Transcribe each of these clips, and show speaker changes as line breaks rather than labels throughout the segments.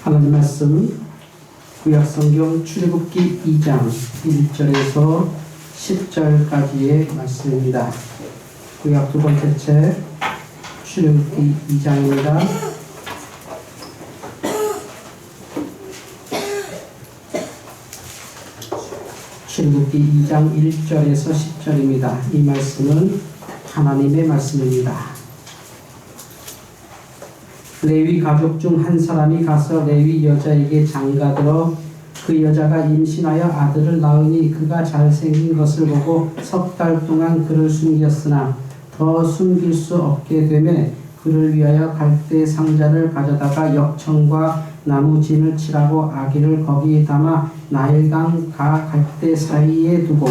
하나님 말씀 구약성경 출애굽기 2장 1절에서 10절까지의 말씀입니다. 구약 두 번째 책 출애굽기 2장입니다. 출애굽기 2장 1절에서 10절입니다. 이 말씀은 하나님의 말씀입니다. 레위 가족 중 한 사람이 가서 레위 여자에게 장가들어 그 여자가 임신하여 아들을 낳으니 그가 잘생긴 것을 보고 석 달 동안 그를 숨겼으나 더 숨길 수 없게 되매 그를 위하여 갈대 상자를 가져다가 역청과 나무진을 칠하고 아기를 거기에 담아 나일강과 갈대 사이에 두고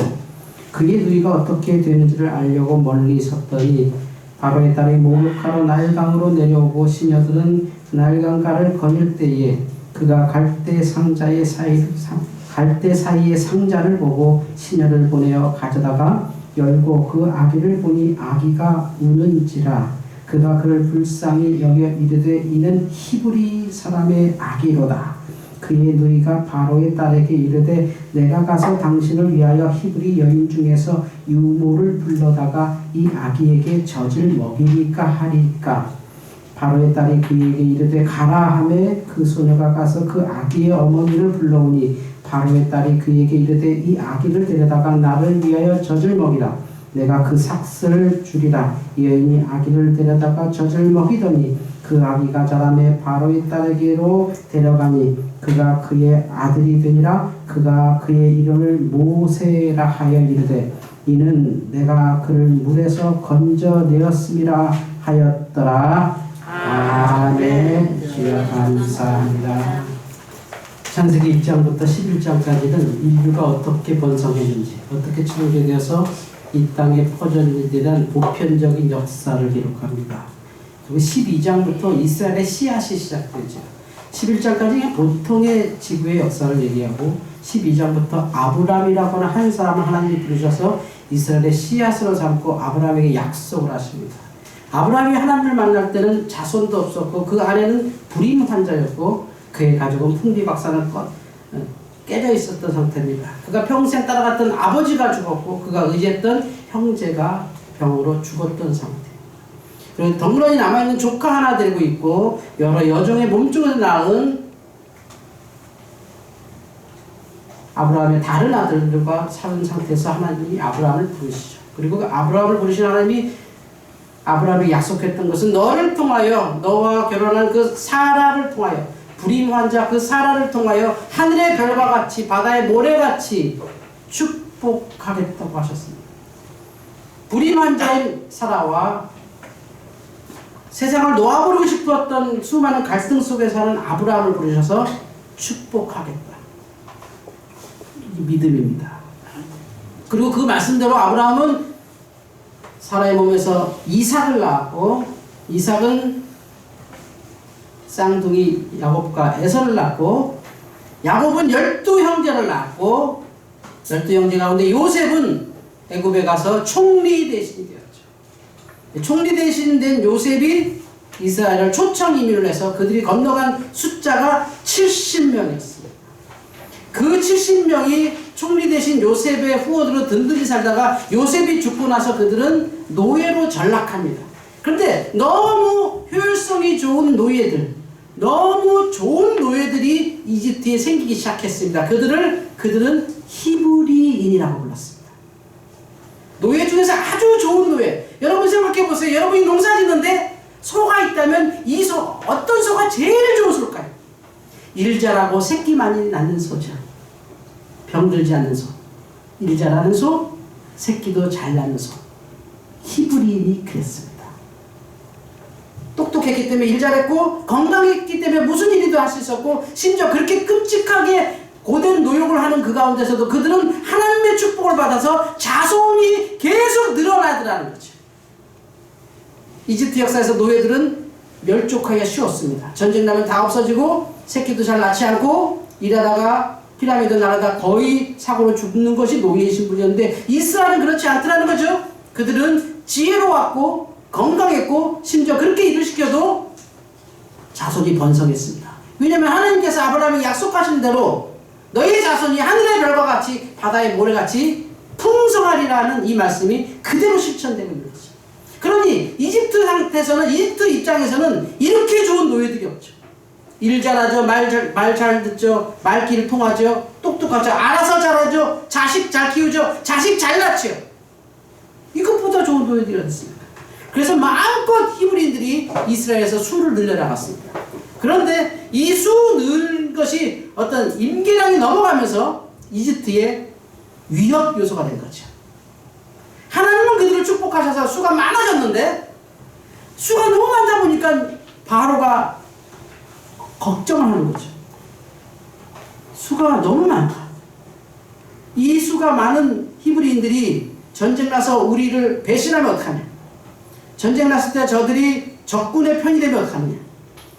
그의 누이가 어떻게 되는지를 알려고 멀리 섰더니 바로의 딸이 목욕하러 나일강으로 내려오고 시녀들은 나일강가를 거닐 때에 그가 갈대 사이에 상자를 보고 시녀를 보내어 가져다가 열고 그 아기를 보니 아기가 우는지라 그가 그를 불쌍히 여겨 이르되 이는 히브리 사람의 아기로다. 그의 누이가 바로의 딸에게 이르되 내가 가서 당신을 위하여 히브리 여인 중에서 유모를 불러다가 이 아기에게 젖을 먹이니까 하리까. 바로의 딸이 그에게 이르되 가라 하매 그 소녀가 가서 그 아기의 어머니를 불러오니 바로의 딸이 그에게 이르되 이 아기를 데려다가 나를 위하여 젖을 먹이라. 내가 그 삭슬을 주리라. 여인이 아기를 데려다가 젖을 먹이더니 그 아기가 자라매 바로의 딸에게로 데려가니 그가 그의 아들이 되니라. 그가 그의 이름을 모세라 하여 이르되 이는 내가 그를 물에서 건져내었음이라 하였더라. 아멘. 주여 감사합니다. 창세기 1장부터 11장까지는 인류가 어떻게 번성했는지, 어떻게 창조되어서 이 땅에 퍼졌는지에 대한 보편적인 역사를 기록합니다. 그리고 12장부터 이스라엘의 씨앗이 시작되죠. 11장까지 보통의 지구의 역사를 얘기하고 12장부터 아브람이라고 하는 한 사람을 하나님이 부르셔서 이스라엘의 씨앗으로 삼고 아브람에게 약속을 하십니다. 아브람이 하나님을 만날 때는 자손도 없었고 그 아내는 불임 환자였고 그의 가족은 풍비박산을 깨져 있었던 상태입니다. 그가 평생 따라갔던 아버지가 죽었고 그가 의지했던 형제가 병으로 죽었던 상태. 그리고 덩그러니 남아있는 조카 하나 데리고 있고 여러 여종의 몸종에서 낳은 아브라함의 다른 아들들과 사는 상태에서 하나님이 아브라함을 부르시죠. 그리고 그 아브라함을 부르신 하나님이 아브라함이 약속했던 것은 너를 통하여 너와 결혼한 그 사라를 통하여 불임 환자 그 사라를 통하여 하늘의 별과 같이 바다의 모래같이 축복하겠다고 하셨습니다. 불임 환자인 사라와 세상을 놓아버리고 싶었던 수많은 갈등 속에 사는 아브라함을 부르셔서 축복하겠다. 믿음입니다. 그리고 그 말씀대로 아브라함은 사라의 몸에서 이삭을 낳았고 이삭은 쌍둥이 야곱과 에서를 낳고 야곱은 12형제를 낳았고 12형제 가운데 요셉은 애굽에 가서 총리 대신이 되었죠. 총리 대신 된 요셉이 이스라엘을 초청 이민을 해서 그들이 건너간 숫자가 70명이었습니다. 그 70명이 총리 대신 요셉의 후원으로 든든히 살다가 요셉이 죽고 나서 그들은 노예로 전락합니다. 그런데 너무 효율성이 좋은 노예들, 너무 좋은 노예들이 이집트에 생기기 시작했습니다. 그들은 히브리인이라고 불렀습니다. 노예 중에서 아주 좋은 노예. 여러분 생각해 보세요. 여러분이 농사 짓는데 소가 있다면 이 소, 어떤 소가 제일 좋은 소일까요? 일 잘하고 새끼 많이 낳는 소죠. 병들지 않는 소. 일 잘하는 소, 새끼도 잘 낳는 소. 히브리인이 그랬습니다. 똑똑했기 때문에 일 잘했고 건강했기 때문에 무슨 일이도 할 수 있었고 심지어 그렇게 끔찍하게 고된 노역을 하는 그 가운데서도 그들은 하나님의 축복을 받아서 자손이 계속 늘어나더라는 거죠. 이집트 역사에서 노예들은 멸족하기가 쉬웠습니다. 전쟁 나면 다 없어지고 새끼도 잘 낳지 않고 일하다가 피라미드 나라다 거의 사고로 죽는 것이 노예의 신분이었는데 이스라엘은 그렇지 않더라는 거죠. 그들은 지혜로웠고 건강했고 심지어 그렇게 일을 시켜도 자손이 번성했습니다. 왜냐하면 하나님께서 아브라함에게 약속하신 대로 너희 자손이 하늘의 별과 같이 바다의 모래같이 풍성하리라는 이 말씀이 그대로 실천되고 있는 거죠. 그러니 이집트 상태에서는, 이집트 입장에서는 이렇게 좋은 노예들이 없죠. 일 잘하죠, 말 잘 듣죠, 말귀를 통하죠, 똑똑하죠, 알아서 잘하죠, 자식 잘 키우죠, 자식 잘 낳죠. 이것보다 좋은 노예들이 어디 있습니까? 그래서 마음껏 히브리인들이 이스라엘에서 수를 늘려나갔습니다. 그런데 이 수 늘 것이 어떤 임계량이 넘어가면서 이집트의 위협 요소가 된 거죠. 하나님은 그들을 축복하셔서 수가 많아졌는데 수가 너무 많다 보니까 바로가 걱정을 하는 거죠. 수가 너무 많다. 이 수가 많은 히브리인들이 전쟁 나서 우리를 배신하면 어떡하냐. 전쟁 났을 때 저들이 적군의 편이 되면 어떡하느냐.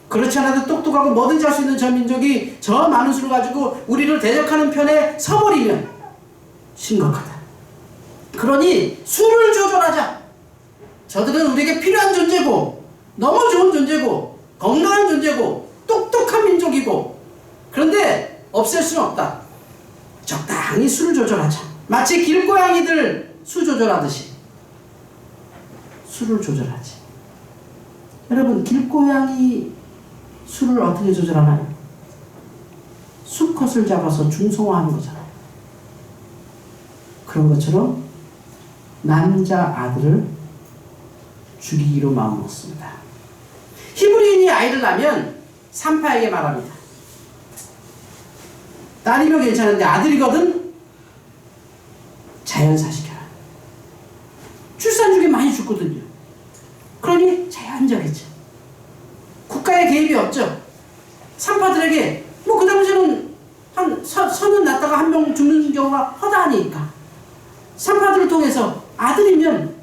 그렇지 않아도 똑똑하고 뭐든지 할 수 있는 저 민족이 저 많은 수를 가지고 우리를 대적하는 편에 서버리면 심각하다. 그러니 수를 조절하자. 저들은 우리에게 필요한 존재고 너무 좋은 존재고 건강한 존재고 똑똑한 민족이고 그런데 없앨 수는 없다. 적당히 수를 조절하자. 마치 길고양이들 수 조절하듯이 수를 조절하지. 여러분 길고양이 수를 어떻게 조절하나요? 수컷을 잡아서 중성화하는 거잖아요. 그런 것처럼 남자 아들을 죽이기로 마음먹습니다. 히브리인이 아이를 낳으면 산파에게 말합니다. 딸이면 괜찮은데 아들이거든 자연사시켜라. 출산 중에 많이 죽거든요. 그러니 자연적이죠. 국가의 개입이 없죠. 산파들에게 뭐 그 당시에는 한 서는 낳다가 한 명 죽는 경우가 허다하니까 산파들을 통해서 아들이면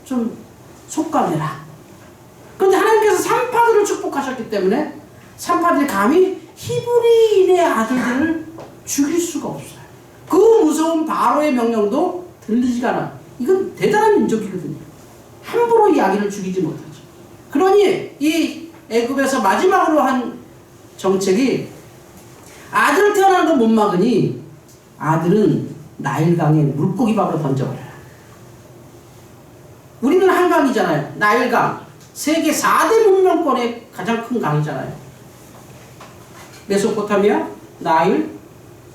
좀 속감해라. 그런데 하나님께서 산파들을 축복하셨기 때문에 산파들이 감히 히브리인의 아들들을 죽일 수가 없어요. 그 무서운 바로의 명령도 들리지가 않아요. 이건 대단한 민족이거든요. 함부로 이 아기를 죽이지 못하죠. 그러니 이 애굽에서 마지막으로 한 정책이 아들 태어나는 건 못 막으니 아들은 나일강에 물고기밥으로 던져버려라. 우리는 한강이잖아요. 나일강. 세계 4대 문명권의 가장 큰 강이잖아요. 메소포타미아, 나일,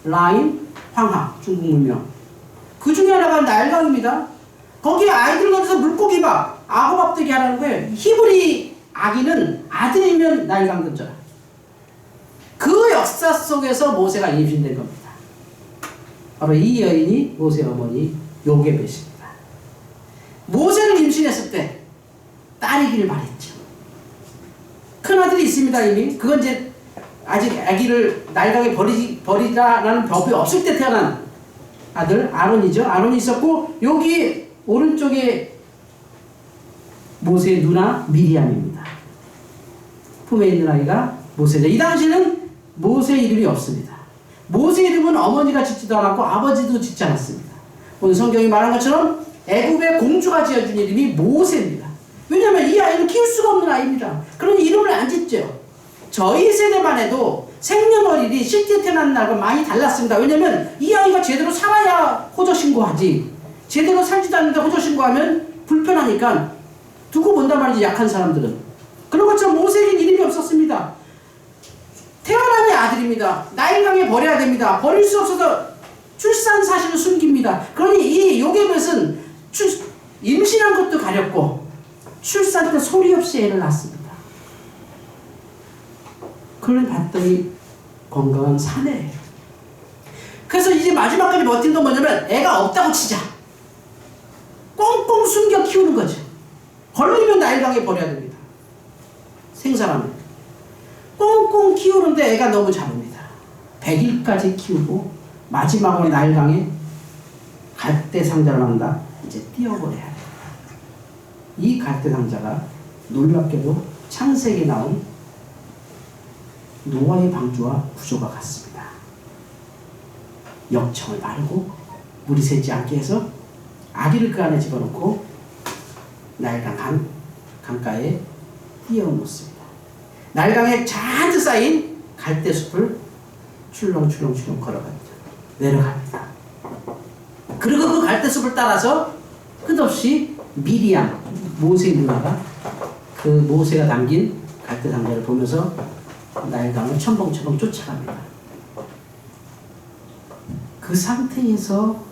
라인, 황하, 중국 문명. 그 중에 하나가 나일강입니다. 거기에 아이들 넣어서 물고기밥, 악어밥 되게 하라는 거예요. 히브리 아기는 아들이면 나일강 던져라. 그 역사 속에서 모세가 임신된 겁니다. 바로 이 여인이 모세 어머니 요게벳입니다. 모세를 임신했을 때 딸이기를 바랬죠. 큰아들이 있습니다 이미. 그건 이제 아직 아기를 나일강에 버리자라는 법이 없을 때 태어난 아들 아론이죠. 아론이 있었고 여기 오른쪽에 모세의 누나 미리암입니다. 품에 있는 아이가 모세죠. 이 당시에는 모세 이름이 없습니다. 모세 이름은 어머니가 짓지도 않았고 아버지도 짓지 않았습니다. 오늘 성경이 말한 것처럼 애굽의 공주가 지어준 이름이 모세입니다. 왜냐하면 이 아이는 키울 수가 없는 아이입니다. 그러니 이름을 안 짓죠. 저희 세대만 해도 생년월일이 실제 태어난 날과 많이 달랐습니다. 왜냐하면 이 아이가 제대로 살아야 호적신고하지. 제대로 살지도 않는데 호적신고하면 불편하니까 두고 본단 말이지, 약한 사람들은. 그런 것처럼 모세에겐 이름이 없었습니다. 태어나니 아들입니다. 나일강에 버려야 됩니다. 버릴 수 없어서 출산 사실을 숨깁니다. 그러니 이 요게벳은 임신한 것도 가렸고 출산 때 소리 없이 애를 낳습니다. 그걸 봤더니 건강한 사내예요. 그래서 이제 마지막까지 버틴 건 뭐냐면 애가 없다고 치자. 꽁꽁 숨겨 키우는 거죠. 걸리면 나일강에 버려야 됩니다. 생사람을. 꽁꽁 키우는데 애가 너무 작습니다. 100일까지 키우고 마지막으로 나일강에 갈대 상자를 만다 이제 띄워버려야 돼요. 이 갈대 상자가 놀랍게도 창세기에 나온 노아의 방주와 구조가 같습니다. 역청을 바르고 물이 새지 않게 해서 아기를 그 안에 집어넣고 나일강 강가에 띄워 놓습니다. 날강에 잔뜩 쌓인 갈대숲을 출렁출렁 걸어갑니다. 내려갑니다. 그리고 그 갈대숲을 따라서 끝없이 미리암, 모세의 누나가 그 모세가 담긴 갈대 상자를 보면서 나일강을 첨벙첨벙 쫓아갑니다. 그 상태에서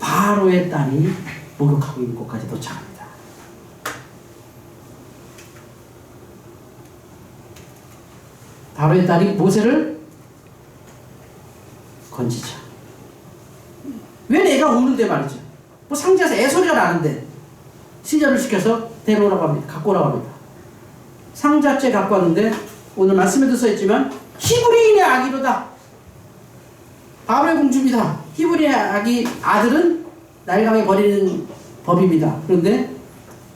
바로의 딸이 목욕하고 있는 곳까지 도착합니다. 바로의 딸이 모세를 건지죠. 왜 내가 우는데 말이죠. 뭐 상자에서 애소리가 나는데 시절을 시켜서 데려오라고 합니다. 갖고 오라고 합니다. 상자째 갖고 왔는데 오늘 말씀에도 써있지만 히브리인의 아기로다. 바로의 공주입니다. 히브리인의 아기 아들은 나일강에 버리는 법입니다. 그런데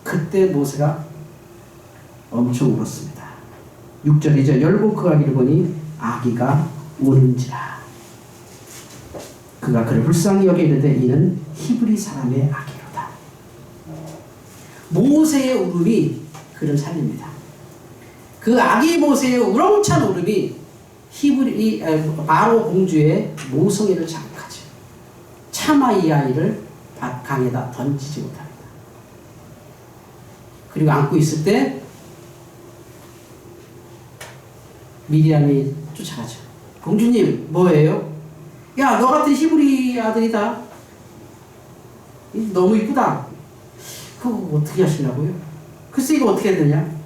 그때 모세가 엄청 울었습니다. 6절이죠. 열고 그 아기를 보니 아기가 우는지라. 그가 그를 불쌍히 여겨 이르되 이는 히브리 사람의 아기로다. 모세의 울음이 그를 살립니다. 그 아기 모세의 우렁찬 울음이 바로 공주의 모성애를 자극하죠. 차마 이 아이를 강에다 던지지 못합니다. 그리고 안고 있을 때 미리암이 쫓아가죠. 공주님 뭐예요? 야, 너 같은 히브리 아들이다. 너무 이쁘다. 그거 어떻게 하시려고요? 글쎄 이거 어떻게 해야 되냐?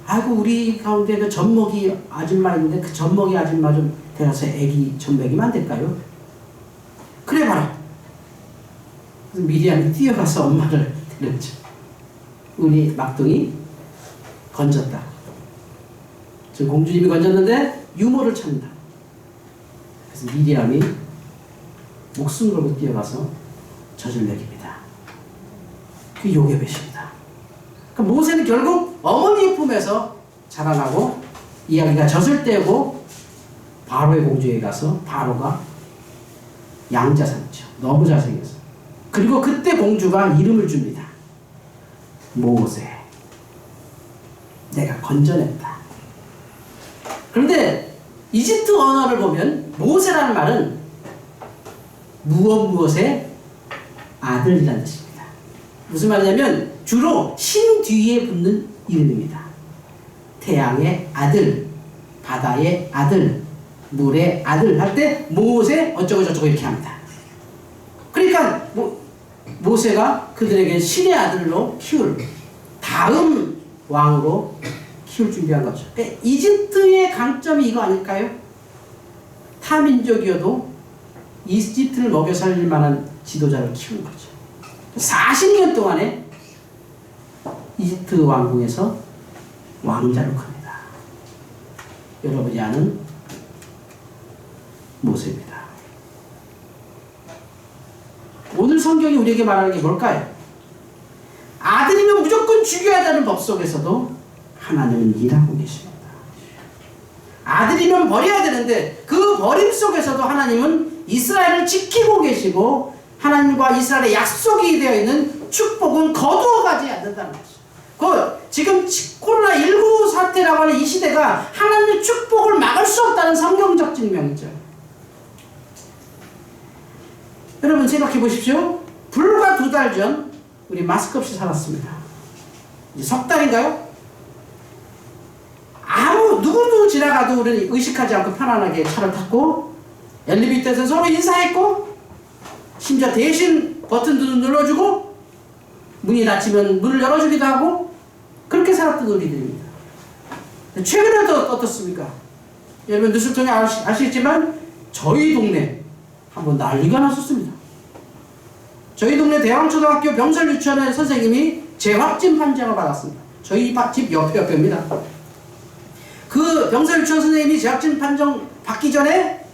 아이고 우리 가운데 그 젖먹이 아줌마 있는데 그 젖먹이 아줌마 좀 데려서 애기 젖 먹이면 안 될까요? 그래 봐라. 그래서 미리암이 뛰어가서 엄마를 데렸죠. 우리 막둥이 건졌다. 저 공주님이 건졌는데 유모를 찾는다. 그래서 미리암이 목숨 걸고 뛰어가서 젖을 먹입니다. 그게 요괴배십니다. 그러니까 모세는 결국 어머니의 품에서 자라나고 이야기가 젖을 떼고 바로의 공주에게 가서 바로가 양자 삼죠. 너무 잘생겼어. 그리고 그때 공주가 이름을 줍니다. 모세. 내가 건져냈다. 그런데 이집트 언어를 보면 모세라는 말은 무엇의 아들이라는 뜻입니다. 무슨 말이냐면 주로 신 뒤에 붙는 이름입니다. 태양의 아들, 바다의 아들, 물의 아들 할 때 모세 어쩌고 저쩌고 이렇게 합니다. 그러니까 모세가 그들에게 신의 아들로 키울 다음 왕으로 키울 준비한 거죠. 그러니까 이집트의 강점이 이거 아닐까요? 타민족이어도 이집트를 먹여 살릴 만한 지도자를 키운 거죠. 40년 동안에 이집트 왕궁에서 왕자로 큽니다. 여러분이 아는 모세입니다. 오늘 성경이 우리에게 말하는 게 뭘까요? 아들이면 무조건 죽여야 하는 법 속에서도 하나님은 일하고 계십니다. 아들이면 버려야 되는데 그 버림 속에서도 하나님은 이스라엘을 지키고 계시고 하나님과 이스라엘의 약속이 되어 있는 축복은 거두어가지 않는다는 거죠. 지금 코로나19 사태라고 하는 이 시대가 하나님의 축복을 막을 수 없다는 성경적 증명이죠. 여러분 생각해 보십시오. 불과 2달 전 우리 마스크 없이 살았습니다. 이제 석 달인가요? 누구도 지나가도 우리는 의식하지 않고 편안하게 차를 탔고 엘리베이터에서 서로 인사했고 심지어 대신 버튼도 눌러주고 문이 닫히면 문을 열어주기도 하고 그렇게 살았던 우리들입니다. 최근에도 어떻습니까? 여러분 뉴스를 통해 아시겠지만 저희 동네 한번 난리가 났었습니다. 저희 동네 대왕초등학교 병설유치원의 선생님이 재확진 판정을 받았습니다. 저희 집 옆입니다. 그 병설유치원 선생님이 재확진 판정 받기 전에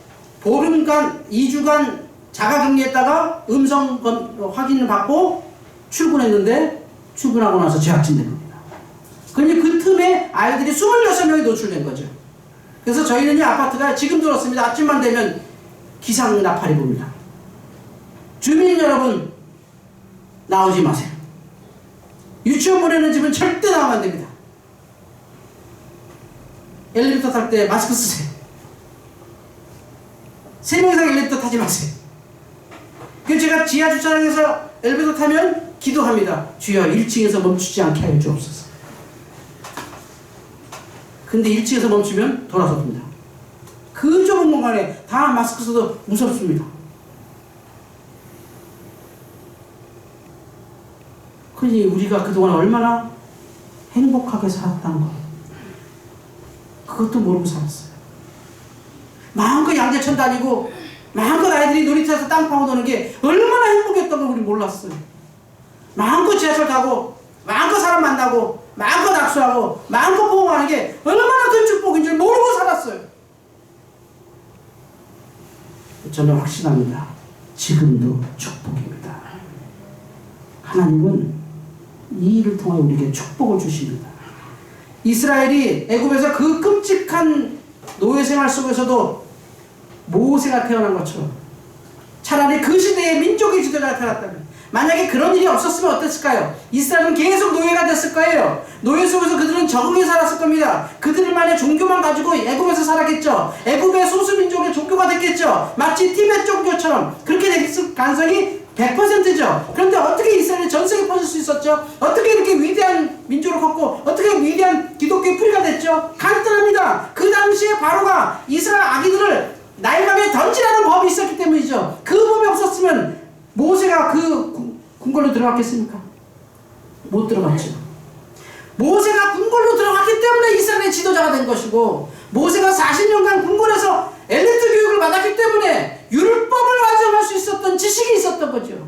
보름간, 2주간 자가격리했다가 음성 확인을 받고 출근했는데 출근하고 나서 재확진된 겁니다. 그런데 그 틈에 아이들이 26명이 노출된 거죠. 그래서 저희는 이 아파트가 지금 들었습니다. 아침만 되면 기상 나팔이 봅니다. 주민 여러분 나오지 마세요. 유치원 보내는 집은 절대 나오면 안 됩니다. 엘리베이터 탈 때 마스크 쓰세요. 3명 이상 엘리베이터 타지 마세요. 그래서 제가 지하 주차장에서 엘리베이터 타면 기도합니다. 주여 1층에서 멈추지 않게 하여 주옵소서. 근데 1층에서 멈추면 돌아섭니다. 그 좁은 공간에 다 마스크 써도 무섭습니다. 그러니 우리가 그동안 얼마나 행복하게 살았다는 거, 그것도 모르고 살았어요. 마음껏 양재천 다니고 마음껏 아이들이 놀이터에서 땅 파고 노는 게 얼마나 행복했던 걸 우리 몰랐어요. 마음껏 지하철 타고 마음껏 사람 만나고 마음껏 악수하고 마음껏 보험하는 게 얼마나 큰 축복인 줄 모르고 살았어요. 저는 확신합니다. 지금도 축복입니다. 하나님은 이 일을 통해 우리에게 축복을 주십니다. 이스라엘이 애굽에서 그 끔찍한 노예 생활 속에서도 모세가 태어난 것처럼 차라리 그 시대에 민족의 지도자가 태어났다면, 만약에 그런 일이 없었으면 어땠을까요? 이스라엘은 계속 노예가 됐을 거예요. 노예 속에서 그들은 적응해 살았을 겁니다. 그들만의 종교만 가지고 애굽에서 살았겠죠. 애굽의 소수민족의 종교가 됐겠죠. 마치 티베트 종교처럼 그렇게 됐을 가능성이 100%죠. 그런데 어떻게 이스라엘이 전 세계에 퍼질 수 있었죠? 어떻게 이렇게 위대한 민족을 컸고 어떻게 위대한 기독교의 뿌리가 됐죠? 간단합니다. 그 당시에 바로가 이스라엘 아기들을 나일강에 던지라는 법이 있었기 때문이죠. 그 법이 없었으면 모세가 그 궁궐로 들어갔겠습니까? 못 들어갔죠. 모세가 궁궐로 들어갔기 때문에 이스라엘의 지도자가 된 것이고, 모세가 40년간 궁궐에서 엘리트 교육을 받았기 때문에 율법을 완성할 수 있었던 지식이 있었던 거죠.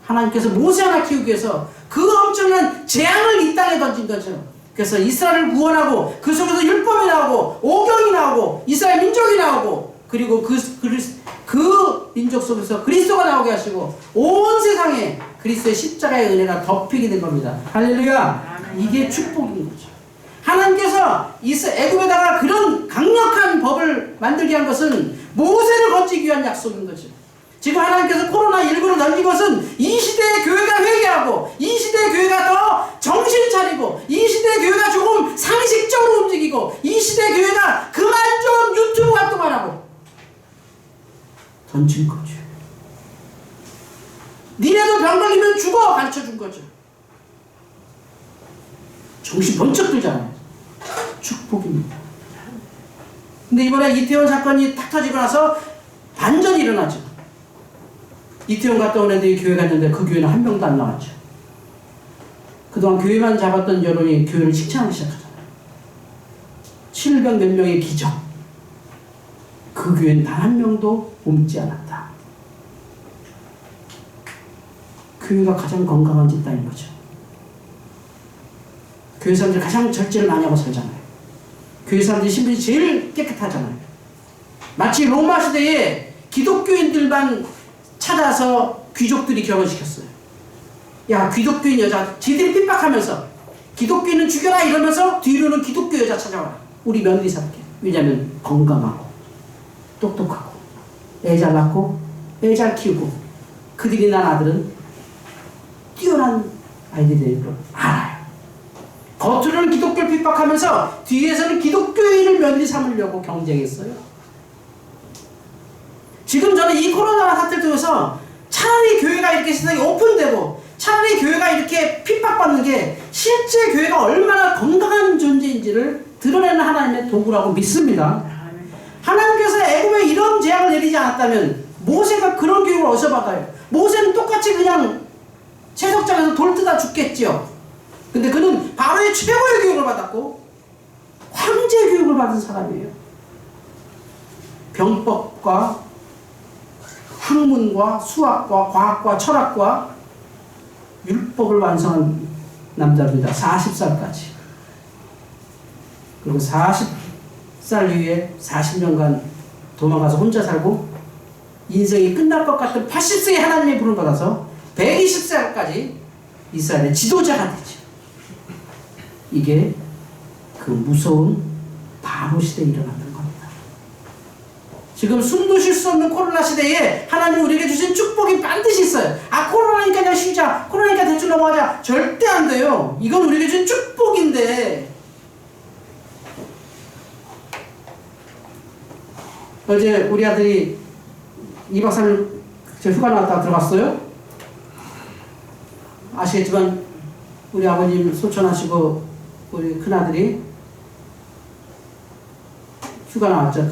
하나님께서 모세 하나 키우기 위해서 그 엄청난 재앙을 이 땅에 던진 거죠. 그래서 이스라엘을 구원하고 그 속에서 율법이 나오고 오경이 나오고 이스라엘 민족이 나오고, 그리고 그 민족 속에서 그리스도가 나오게 하시고 온 세상에 그리스도의 십자가의 은혜가 덮이게 된 겁니다. 할렐루야. 이게 축복인 거죠. 하나님께서 애굽에다가 그런 강력한 법을 만들게 한 것은 모세를 거치기 위한 약속인 거죠. 지금 하나님께서 코로나19를 던진 것은 이 시대의 교회가 회개하고, 이 시대의 교회가 더 정신 차리고, 이 시대의 교회가 조금 상식적으로 움직이고, 이 시대의 교회가 그만 좀 유튜브 활동을 하고 던진 거죠. 니네도 병 걸리면 죽어 가르쳐 준 거죠. 정신 번쩍 들잖아요. 축복입니다. 근데 이번에 이태원 사건이 탁 터지고 나서 반전이 일어나죠. 이태원 갔다 온 애들이 교회 갔는데 그 교회는 한 명도 안 나왔죠. 그동안 교회만 잡았던 여론이 교회를 칭찬하기 시작하잖아요. 700 몇 명의 기적. 그 교회는 단 한 명도 옮지 않았다. 교회가 가장 건강한 집단인 거죠. 교회 사람들이 가장 절제를 많이 하고 살잖아요. 교회 사람들이 신분이 제일 깨끗하잖아요. 마치 로마 시대에 기독교인들만 찾아서 귀족들이 결혼시켰어요. 야, 기독교인 여자, 지들이 핍박하면서 기독교인은 죽여라 이러면서 뒤로는 기독교 여자 찾아와. 우리 며느리 삼게. 왜냐면 건강하고 똑똑하고 애 잘 낳고 애 잘 키우고 그들이 낳은 아들은 뛰어난 아이들인 걸 알아요. 겉으로는 기독교를 핍박하면서 뒤에서는 기독교인을 며느리 삼으려고 경쟁했어요. 지금 저는 이 코로나 사태를 통해서 차라리 교회가 이렇게 세상에 오픈되고 차라리 교회가 이렇게 핍박받는 게 실제 교회가 얼마나 건강한 존재인지를 드러내는 하나님의 도구라고 믿습니다. 하나님께서 애굽에 이런 재앙을 내리지 않았다면 모세가 그런 교육을 어디서 받아요? 모세는 똑같이 그냥 채석장에서 돌 뜯어 죽겠죠. 근데 그는 바로의 최고의 교육을 받았고 황제 교육을 받은 사람이에요. 병법과 학문과 수학과 과학과 철학과 율법을 완성한 남자입니다. 40살까지. 그리고 40살 이후에 40년간 도망가서 혼자 살고 인생이 끝날 것 같은 80세에 하나님의 부름을 받아서 120살까지 이스라엘의 지도자가 되죠. 이게 그 무서운 바로 시대에 일어났던 겁니다. 지금 숨도 쉴 수 없는 코로나 시대에 하나님 우리에게 주신 축복이 반드시 있어요. 아, 코로나니까 그냥 쉬자, 코로나니까 대충 넘어가자. 절대 안 돼요. 이건 우리에게 주신 축복인데 어제 우리 아들이 2박 3일 휴가 나왔다 들어갔어요. 아시겠지만 우리 아버님 소천하시고 우리 큰아들이 휴가 나왔죠.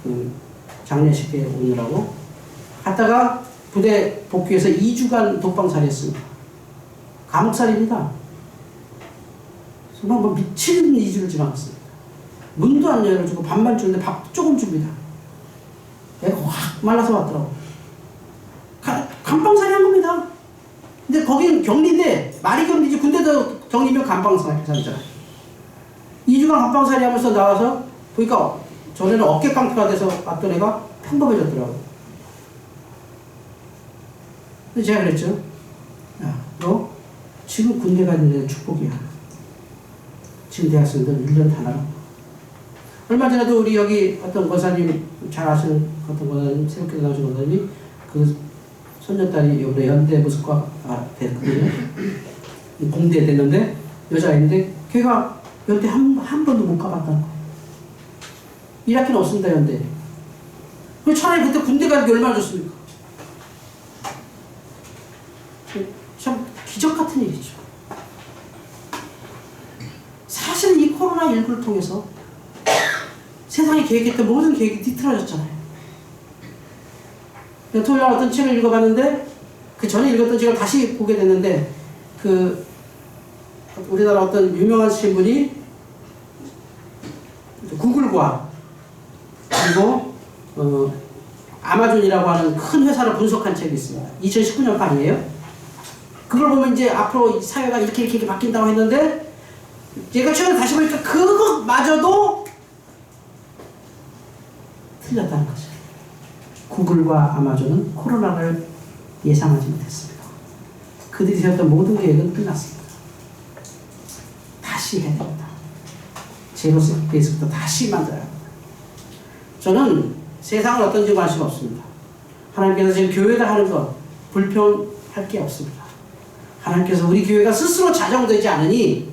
그 장례식에 오느라고. 갔다가 부대 복귀해서 2주간 독방살이 했습니다. 감옥살이입니다. 정말 뭐 미친 2주를 지나갔습니다. 문도 안 열어주고 밥만 주는데 밥도 조금 줍니다. 애가 확 말라서 왔더라고. 감방살이 한 겁니다. 근데 거긴 격리인데 말이 격리지 군대도 격리면 감방살이잖아요. 2주간 감방살이 하면서 나와서 보니까 전에는 어깨 깡패가 돼서 왔던 애가 평범해졌더라고. 근데 제가 그랬죠. 야, 너 지금 군대 가는 데 축복이야. 지금 대학생들 1년 다 나가. 얼마 전에도 우리 여기 어떤 권사님, 잘 아시는 어떤 권사님, 새롭게 나오신 권사님이 그 손녀딸이 이번에 연대 무술과 됐거든요. 공대에 됐는데 여자인데 걔가 연대 한 번도 못 가봤다는 거. 1학기는 없습니다, 연대. 차라리 그때 군대 가는 게 얼마나 좋습니까? 참 기적 같은 일이죠. 사실 이 코로나19를 통해서 세상이 계획했던 모든 계획이 뒤틀어졌잖아요. 토요일 날 어떤 책을 읽어봤는데 그 전에 읽었던 책을 다시 보게 됐는데 그 우리나라 어떤 유명한 신분이 구글과 그리고 아마존이라고 하는 큰 회사를 분석한 책이 있습니다. 2019년 판이에요. 그걸 보면 이제 앞으로 사회가 이렇게 바뀐다고 했는데 제가 최근에 다시 보니까 그것마저도 틀렸다는 거죠. 구글과 아마존은 코로나를 예상하지 못했습니다. 그들이 세웠던 모든 계획은 끝났습니다. 다시 해야 됩니다. 제로스 베이스부터 다시 만들어야 합니다. 저는 세상은 어떤지 관심 없습니다. 하나님께서 지금 교회가 하는 것 불평할 게 없습니다. 하나님께서 우리 교회가 스스로 자정되지 않으니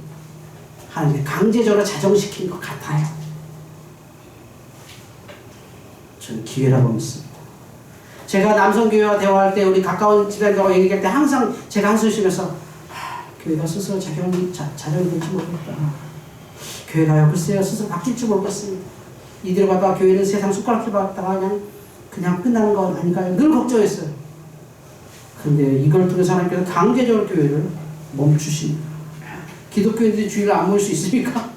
하나님께 강제적으로 자정시킨 것 같아요. 저는 기회라고 믿습니다. 제가 남성교회와 대화할 때 우리 가까운 집안들하고 얘기할 때 항상 제가 한숨 쉬면서 교회가 스스로 자정될지 모르겠다. 교회가요 글쎄요 스스로 바뀔지 모르겠습니다. 이대로 가다가 교회는 세상 숟가락질 받다가 그냥 끝나는 거 아닐까요? 늘 걱정했어요. 근데 이걸 통해서 하나님께서 강제적으로 교회를 멈추십니다. 기독교인들이 주일을 안 모일 수 있습니까?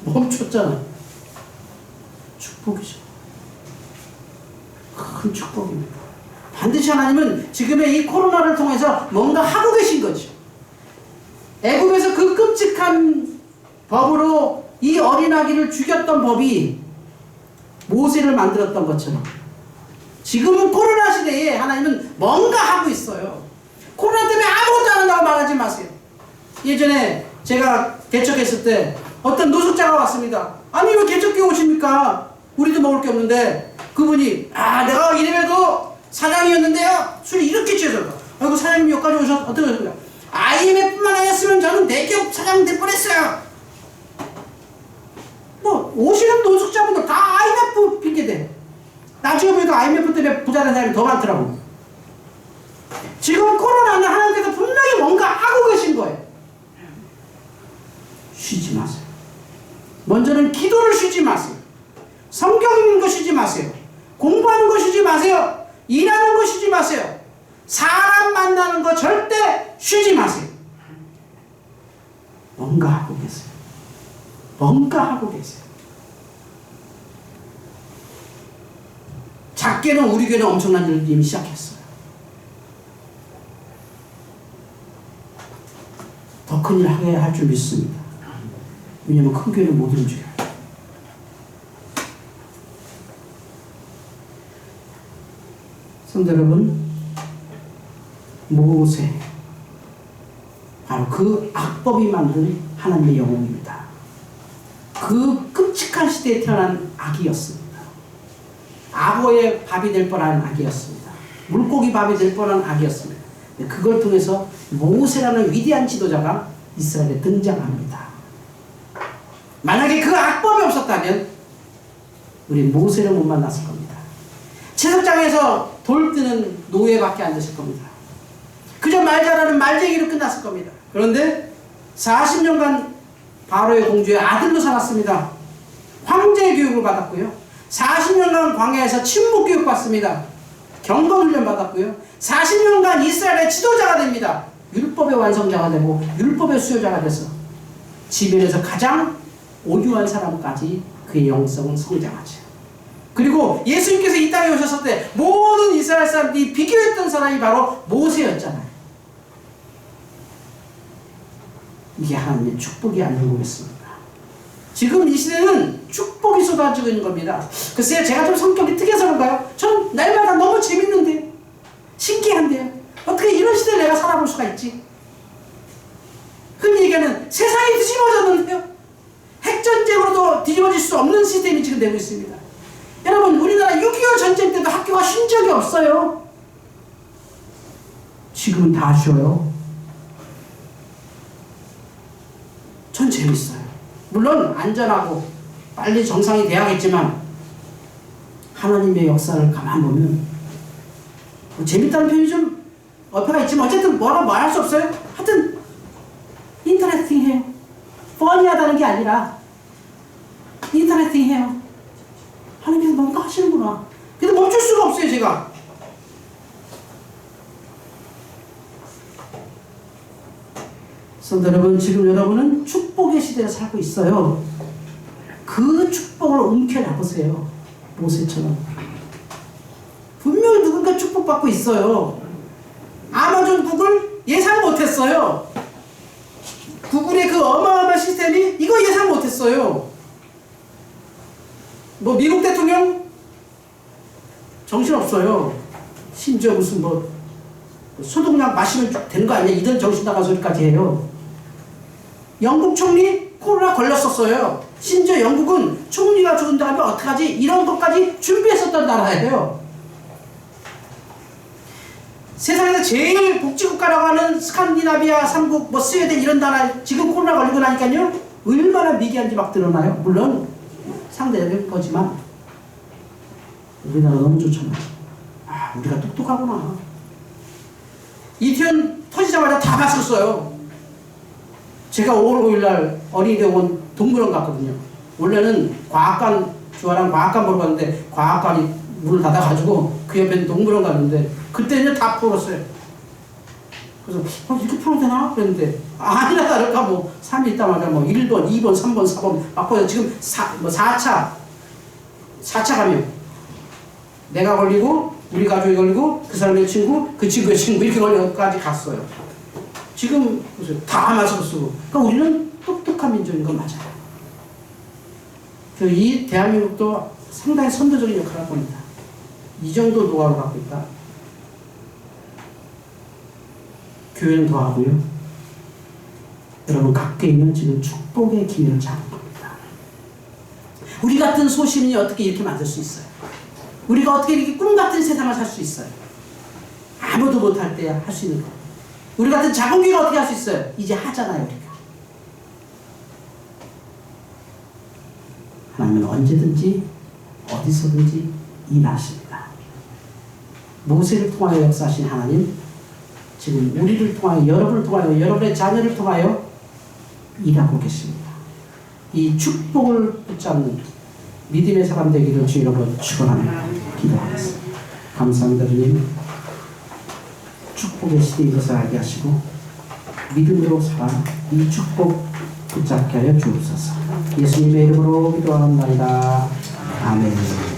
멈췄잖아요. 축복이죠. 큰 축복입니다. 반드시 하나님은 지금의 이 코로나를 통해서 뭔가 하고 계신 거죠. 애굽에서 그 끔찍한 법으로 이 어린아기를 죽였던 법이 모세를 만들었던 것처럼 지금은 코로나 시대에 하나님은 뭔가 하고 있어요. 코로나 때문에 아무것도 안 한다고 말하지 마세요. 예전에 제가 개척했을 때 어떤 노숙자가 왔습니다. 아니 왜 개척교회 오십니까? 우리도 먹을 게 없는데 그분이 내가 이래봬도 사장이었는데요 술이 이렇게 취해서 아이고 사장님 여기까지 오셔서 어떻게 하셨습니까? IMF만 아니었으면 저는 대기업 사장 될 뻔했어요. 뭐 오시는 노숙자분들 다 IMF 핑계대. 나중에 보니까 IMF 때문에 부자 된 사람이 더 많더라고. 지금 코로나는 하나님께서 분명히 뭔가 하고 계신 거예요. 쉬지 마세요. 먼저는 기도를 쉬지 마세요. 성경 읽는 거 쉬지 마세요. 공부하는 거 쉬지 마세요. 일하는 거 쉬지 마세요. 사람 만나는 거 절대 쉬지 마세요. 뭔가 하고 계세요. 뭔가 하고 계세요. 작게는 우리 교회는 엄청난 일을 이미 시작했어요. 더 큰 일 하게 할 줄 믿습니다. 왜냐하면 큰 교회는 못 움직여요. 성도 여러분, 모세 바로 그 악법이 만든 하나님의 영웅입니다. 그 끔찍한 시대에 태어난 아기였습니다. 악어의 밥이 될 뻔한 아기였습니다. 물고기 밥이 될 뻔한 아기였습니다. 그걸 통해서 모세라는 위대한 지도자가 이스라엘에 등장합니다. 만약에 그 악법이 없었다면 우리 모세를 못 만났을 겁니다. 채석장에서 돌 뜨는 노예밖에 안 됐을 겁니다. 그저 말 잘하는 말쟁이로 끝났을 겁니다. 그런데 40년간 바로의 공주의 아들로 살았습니다. 황제 교육을 받았고요. 40년간 광야에서 침묵 교육 받습니다. 경건 훈련 받았고요. 40년간 이스라엘의 지도자가 됩니다. 율법의 완성자가 되고 율법의 수요자가 돼서 지면에서 가장 오류한 사람까지 그의 영성은 성장하죠. 그리고 예수님께서 이 땅에 오셨을 때 모든 이스라엘 사람들이 비교했던 사람이 바로 모세였잖아요. 이게 하나님의 축복이 아니고 있습니다. 지금 이 시대는 축복이 쏟아지고 있는 겁니다. 글쎄요, 제가 좀 성격이 특이해서 그런가요? 전 날마다 너무 재밌는데, 신기한데요. 어떻게 이런 시대를 내가 살아볼 수가 있지? 흔히 얘기하는 세상이 뒤집어졌는데요. 핵전쟁으로도 뒤집어질 수 없는 시스템이 지금 되고 있습니다. 여러분, 우리나라 6.25 전쟁 때도 학교가 쉰 적이 없어요. 지금은 다 쉬어요. 전 재밌어요. 물론 안전하고 빨리 정상이 돼야겠지만 하나님의 역사를 가만 보면 뭐 재밌다는 표현이 좀 어폐가 있지만 어쨌든 뭐라고 말할 수 없어요. 하여튼 인터레스팅해요. 퍼니하다는 게 아니라 인터레스팅해요. 하나님께서 뭔가 하시는구나. 근데 멈출 수가 없어요. 제가 성도 여러분, 지금 여러분은 축복의 시대에 살고 있어요. 그 축복을 움켜잡으세요. 모세처럼. 분명히 누군가 축복받고 있어요. 아마존 구글 예상 못했어요. 구글의 그 어마어마한 시스템이 이거 예상 못했어요. 뭐 미국 대통령 정신없어요. 심지어 무슨 뭐 소독약 마시면 되는 거 아니야? 이런 정신 나간 소리까지 해요. 영국 총리 코로나 걸렸었어요. 심지어 영국은 총리가 죽은다 하면 어떡하지? 이런 것까지 준비했었던 나라예요. 세상에서 제일 복지국가라고 하는 스칸디나비아 3국, 뭐 스웨덴 이런 나라 지금 코로나 걸리고 나니까요. 얼마나 미개한지 막 드러나요. 물론 상대적인 거지만 우리나라 너무 좋잖아요. 아, 우리가 똑똑하구나. 이태원 터지자마자 다 마스크 써요. 제가 5월 5일날 어린이대공원 동물원 갔거든요. 원래는 과학관, 주아랑 과학관 보러 갔는데 과학관이 문을 닫아가지고 그 옆에 동물원 갔는데 그때는 다 풀었어요. 그래서 이렇게 풀어도 되나? 그랬는데 아니나 다를까 뭐 3일 있다마자 뭐 1번, 2번, 3번, 4번 막 보여. 지금 4차 감염. 내가 걸리고 우리 가족이 걸리고 그 사람의 친구, 그 친구의 친구 이렇게 걸려까지 갔어요. 지금 다 마스크 쓰고. 그러니까 우리는 똑똑한 민족인 건 맞아요. 이 대한민국도 상당히 선도적인 역할을 하고 있다. 이 정도 노하우를 갖고 있다. 교회는 더 하고요. 여러분 각계 있는 지금 축복의 기회를 잡은 겁니다. 우리 같은 소시민이 어떻게 이렇게 만들 수 있어요? 우리가 어떻게 이렇게 꿈 같은 세상을 살 수 있어요? 아무도 못할 때 할 수 있는 거. 우리 같은 자궁기가 어떻게 할 수 있어요? 이제 하잖아요, 우리가. 하나님은 언제든지 어디서든지 일하십니다. 모세를 통하여 역사하신 하나님, 지금 우리를 통하여, 여러분을 통하여, 여러분의 자녀를 통하여 일하고 계십니다. 이 축복을 붙잡는 믿음의 사람 되기를 주 여러분 축원합니다. 기도하겠습니다. 감사합니다, 주님. 축복의 시대인 것을 알게 하시고 믿음으로 살아 이 축복 붙잡게 하여 주옵소서. 예수님의 이름으로 기도합니다. 아멘.